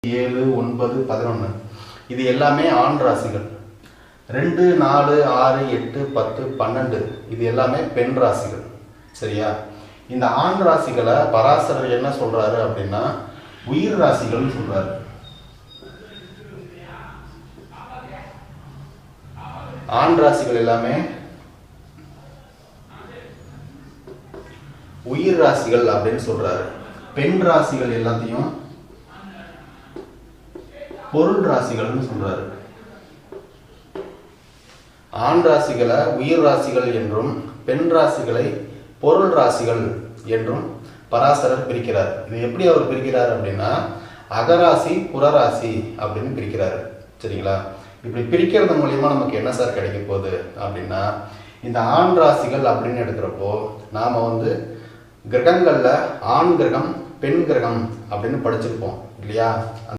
7, 9, 11 இது எல்லாமே ஆண் ராசிகள். 2, 4, 6, 8, 10, 12 இது எல்லாமே பெண் ராசிகள். சரியா? இந்த ஆண் ராசிகளை பராசரர் என்ன சொல்றாரு அப்படின்னா உயிர் ராசிகள் சொல்றாரு. ஆண் ராசிகள் எல்லாமே உயிர் ராசிகள் அப்படின்னு சொல்றாரு. பெண் ராசிகள் எல்லாத்தையும் பொருள் ராசிகள்னு சொல்றாரு. ஆண் ராசிகளை உயிர் ராசிகள் என்றும் பெண் ராசிகளை பொருள் ராசிகள் என்றும் பராசரர் பிரிக்கிறார். இது எப்படி அவர் பிரிக்கிறார் அப்படின்னா அகராசி புறராசி அப்படின்னு பிரிக்கிறாரு. சரிங்களா? இப்படி பிரிக்கிறது மூலியமா நமக்கு என்ன சார் கிடைக்க போகுது அப்படின்னா இந்த ஆண் ராசிகள் அப்படின்னு எடுக்கிறப்போ நாம கிரகங்கள்ல ஆண் கிரகம் பெண் கிரகம் அப்படின்னு படிச்சிருப்போம் இல்லையா?